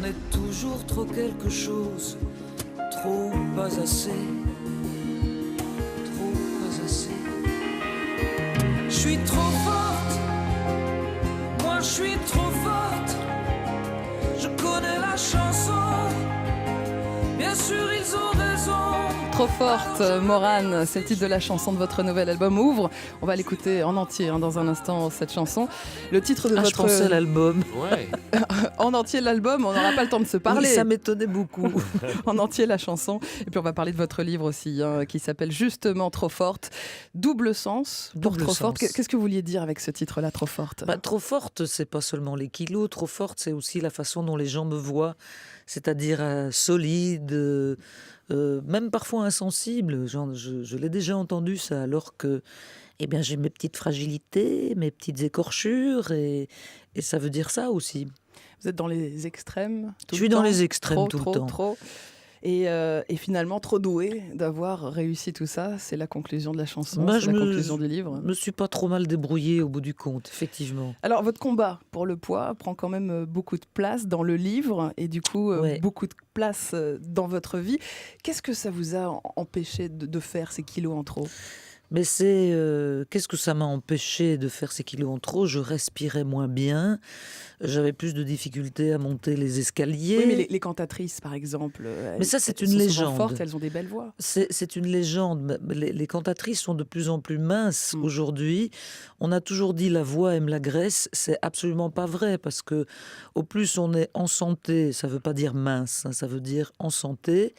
On est toujours trop quelque chose, trop pas assez, trop pas assez. Je suis trop forte, moi je suis trop forte. Je connais la chanson, bien sûr ils ont raison. Trop forte, Morane, c'est le titre de la chanson de votre nouvel album Ouvre. On va l'écouter en entier dans un instant, cette chanson. Le titre de Je votre... pensais l'album. Ouais. En entier l'album, on n'aura pas le temps de se parler. Oui, ça m'étonnait beaucoup. En entier la chanson. Et puis on va parler de votre livre aussi, qui s'appelle justement Trop forte. Double sens pour Double Trop forte. sens. Qu'est-ce que vous vouliez dire avec ce titre-là, Trop forte? Trop forte, c'est pas seulement les kilos. Trop forte, c'est aussi la façon dont les gens me voient. C'est-à-dire solide, même parfois insensible. Je l'ai déjà entendu ça, alors que j'ai mes petites fragilités, mes petites écorchures, et ça veut dire ça aussi. Vous êtes dans les extrêmes tout Je le suis dans temps. les extrêmes Trop, tout trop, le temps. trop. Et finalement, trop doué d'avoir réussi tout ça. C'est la conclusion de la chanson, c'est la conclusion du livre. Je me suis pas trop mal débrouillé au bout du compte, effectivement. Alors, votre combat pour le poids prend quand même beaucoup de place dans le livre et du coup, Ouais. beaucoup de place dans votre vie. Qu'est-ce que ça vous a empêché de faire ces kilos en trop ? Mais qu'est-ce que ça m'a empêché de faire ces kilos en trop? Je respirais moins bien, j'avais plus de difficultés à monter les escaliers. Oui, mais les cantatrices, par exemple, Mais ça, c'est elles une sont souvent légende. fortes, elles ont des belles voix. C'est une légende. Les cantatrices sont de plus en plus minces aujourd'hui. On a toujours dit la voix aime la graisse. C'est absolument pas vrai, parce que au plus on est en santé, ça veut pas dire mince, hein, ça veut dire en santé.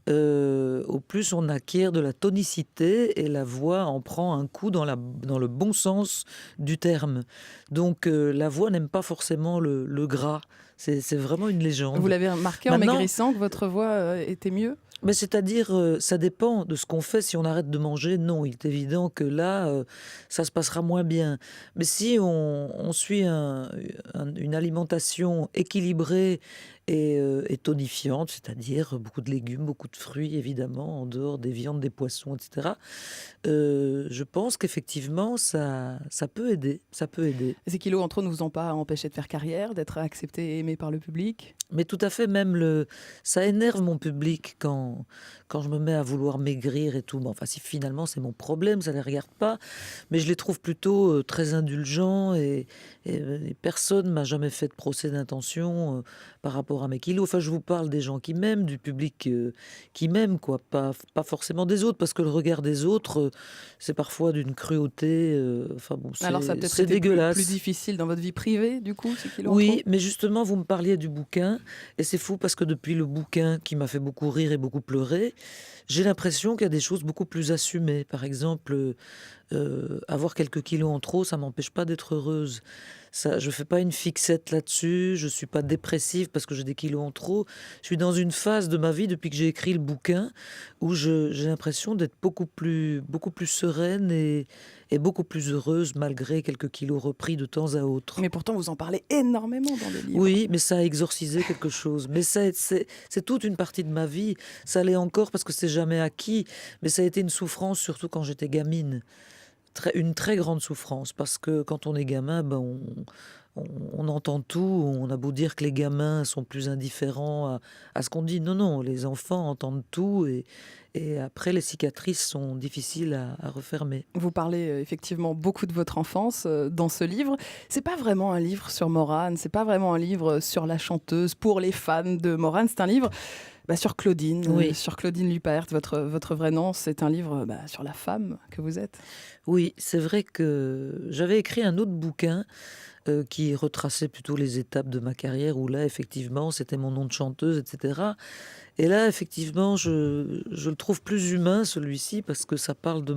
Au plus on acquiert de la tonicité et la voix en prend un coup dans le bon sens du terme. Donc la voix n'aime pas forcément le gras. C'est vraiment une légende. Vous l'avez remarqué en Maintenant- maigrissant que votre voix était mieux ? Mais c'est-à-dire, ça dépend de ce qu'on fait. Si on arrête de manger, non, il est évident que là, ça se passera moins bien. Mais si on suit une alimentation équilibrée et tonifiante, c'est-à-dire beaucoup de légumes, beaucoup de fruits, évidemment, en dehors des viandes, des poissons, etc., je pense qu'effectivement, ça peut aider. Ça peut aider. Ces kilos en trop ne vous ont pas empêché de faire carrière, d'être accepté et aimé par le public ? Mais tout à fait, même ça énerve mon public quand je me mets à vouloir maigrir et tout. Mais enfin, si finalement c'est mon problème, ça ne les regarde pas. Mais je les trouve plutôt très indulgents et personne ne m'a jamais fait de procès d'intention par rapport à mes kilos. Enfin, je vous parle des gens qui m'aiment, du public qui m'aime, quoi. Pas forcément des autres, parce que le regard des autres, c'est parfois d'une cruauté. Enfin bon, Alors ça a peut-être c'est été dégueulasse. plus difficile dans votre vie privée, du coup, ces kilos en Oui, trop ? mais justement, vous me parliez du bouquin, et c'est fou parce que depuis le bouquin qui m'a fait beaucoup rire et beaucoup pleurer, j'ai l'impression qu'il y a des choses beaucoup plus assumées. Par exemple, avoir quelques kilos en trop, ça m'empêche pas d'être heureuse. Ça, je fais pas une fixette là-dessus, je suis pas dépressive parce que j'ai des kilos en trop. Je suis dans une phase de ma vie depuis que j'ai écrit le bouquin où j'ai l'impression d'être beaucoup plus sereine et beaucoup plus heureuse malgré quelques kilos repris de temps à autre. Mais pourtant, vous en parlez énormément dans le livre. Oui, mais ça a exorcisé quelque chose. Mais c'est toute une partie de ma vie. Ça l'est encore parce que c'est jamais acquis. Mais ça a été une souffrance, surtout quand j'étais gamine. Une très grande souffrance. Parce que quand on est gamin, on entend tout. On a beau dire que les gamins sont plus indifférents à ce qu'on dit. Non, non, les enfants entendent tout. Et après, les cicatrices sont difficiles à refermer. Vous parlez effectivement beaucoup de votre enfance dans ce livre. C'est pas vraiment un livre sur Morane, c'est pas vraiment un livre sur la chanteuse pour les fans de Morane. C'est un livre sur Claudine, Oui. sur Claudine Lupert, votre vrai nom. C'est un livre sur la femme que vous êtes. Oui, c'est vrai que j'avais écrit un autre bouquin qui retraçait plutôt les étapes de ma carrière, où là, effectivement, c'était mon nom de chanteuse, etc. Et là, effectivement, je le trouve plus humain, celui-ci, parce que ça parle de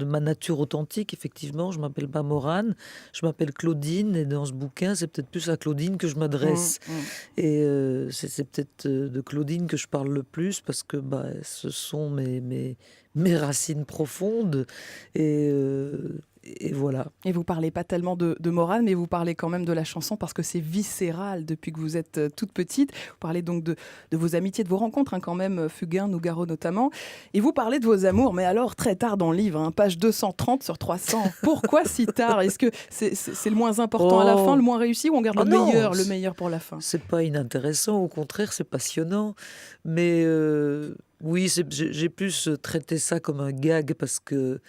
ma nature authentique. Effectivement, je m'appelle pas Morane, je m'appelle Claudine, et dans ce bouquin, c'est peut-être plus à Claudine que je m'adresse. Et c'est peut-être de Claudine que je parle le plus, parce que ce sont mes racines profondes, et et voilà. Et vous parlez pas tellement de morale, mais vous parlez quand même de la chanson parce que c'est viscéral depuis que vous êtes toute petite. Vous parlez donc de vos amitiés, de vos rencontres, quand même, Fugain, Nougaro notamment. Et vous parlez de vos amours, mais alors très tard dans le livre, page 230 sur 300. Pourquoi si tard? Est-ce que c'est le moins important à la fin, le moins réussi, ou on garde le meilleur pour la fin? C'est pas inintéressant, au contraire, c'est passionnant. Mais oui, j'ai plus traité ça comme un gag parce que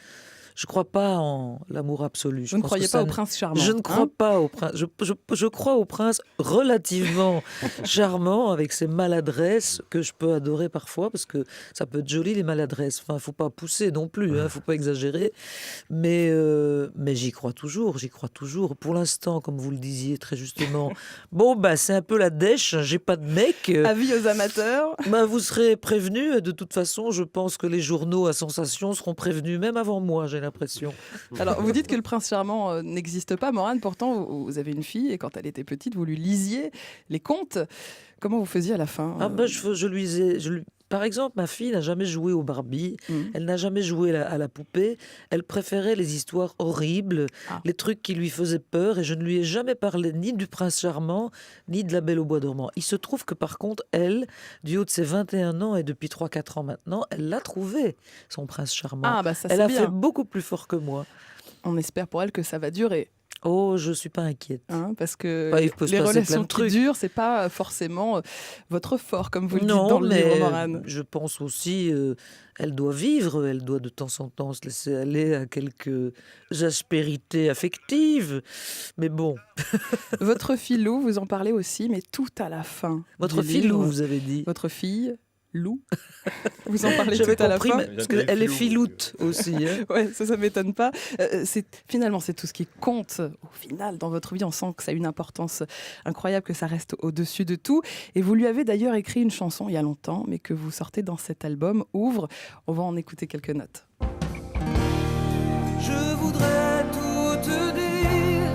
je ne crois pas en l'amour absolu. Vous ne croyez pas au prince charmant? Je ne crois pas au prince. Je crois au prince relativement charmant, avec ses maladresses que je peux adorer parfois, parce que ça peut être joli les maladresses. Enfin, il ne faut pas pousser non plus, il ne faut pas exagérer. Mais j'y crois toujours, Pour l'instant, comme vous le disiez très justement, c'est un peu la dèche, j'ai pas de mec. Avis aux amateurs. Vous serez prévenus. De toute façon, je pense que les journaux à sensation seront prévenus, même avant moi, j'ai l'impression. Alors, vous dites que le prince charmant n'existe pas, Morane. Pourtant, vous avez une fille et quand elle était petite, vous lui lisiez les contes. Comment vous faisiez à la fin? Je lisais. Par exemple, ma fille n'a jamais joué au Barbie, elle n'a jamais joué à la poupée, elle préférait les histoires horribles, les trucs qui lui faisaient peur, et je ne lui ai jamais parlé ni du prince charmant, ni de la Belle au bois dormant. Il se trouve que par contre, elle, du haut de ses 21 ans et depuis 3-4 ans maintenant, elle l'a trouvé, son prince charmant. Elle a fait beaucoup plus fort que moi. On espère pour elle que ça va durer. Oh, je suis pas inquiète. Parce que les relations qui durent, c'est pas forcément votre fort, comme vous le dites dans le livre, Morane. Je pense aussi, elle doit vivre, elle doit de temps en temps se laisser aller à quelques aspérités affectives. Mais bon. Votre fille Lou, vous en parlez aussi, mais tout à la fin. Votre fille Lou, vous avez dit. Votre fille Lou. Vous en parlez tout à la fin. Parce qu'elle est filoute aussi. Ouais, ça m'étonne pas. Finalement, c'est tout ce qui compte au final dans votre vie. On sent que ça a une importance incroyable, que ça reste au-dessus de tout. Et vous lui avez d'ailleurs écrit une chanson il y a longtemps, mais que vous sortez dans cet album, Ouvre. On va en écouter quelques notes. Je voudrais tout te dire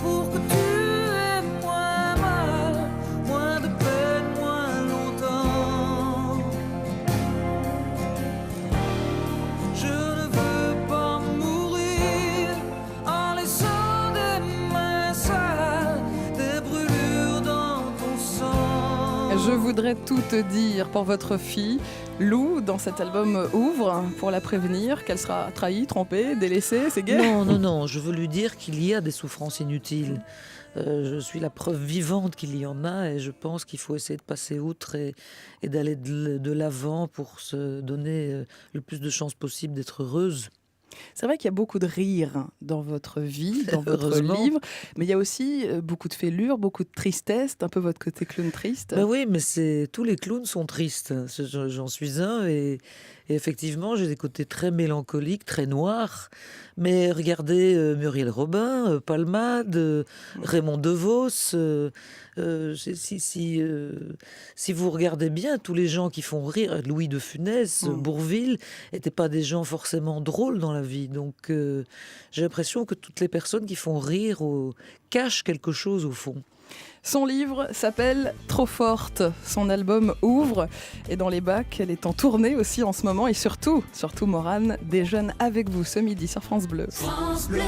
pour que tu aies moins mal, moins de peine, moins longtemps. Je ne veux pas mourir en laissant des mains sales, des brûlures dans ton sang. Je voudrais tout te dire pour votre fille Lou, dans cet album Ouvre, pour la prévenir qu'elle sera trahie, trompée, délaissée, c'est gay? Non, je veux lui dire qu'il y a des souffrances inutiles. Je suis la preuve vivante qu'il y en a, et je pense qu'il faut essayer de passer outre et d'aller de l'avant pour se donner le plus de chances possible d'être heureuse. C'est vrai qu'il y a beaucoup de rire dans votre vie, dans votre livre, mais il y a aussi beaucoup de fêlures, beaucoup de tristesse, un peu votre côté clown triste. Oui, mais tous les clowns sont tristes. J'en suis un, et effectivement, j'ai des côtés très mélancoliques, très noirs. Mais regardez Muriel Robin, Palmade, Raymond DeVos. Si vous regardez bien, tous les gens qui font rire, Louis de Funès, Bourvil, n'étaient pas des gens forcément drôles dans la vie. Donc j'ai l'impression que toutes les personnes qui font rire cachent quelque chose au fond. Son livre s'appelle Trop forte, son album Ouvre, et dans les bacs, elle est en tournée aussi en ce moment, et surtout Morane déjeune avec vous ce midi sur France Bleu. France Bleu.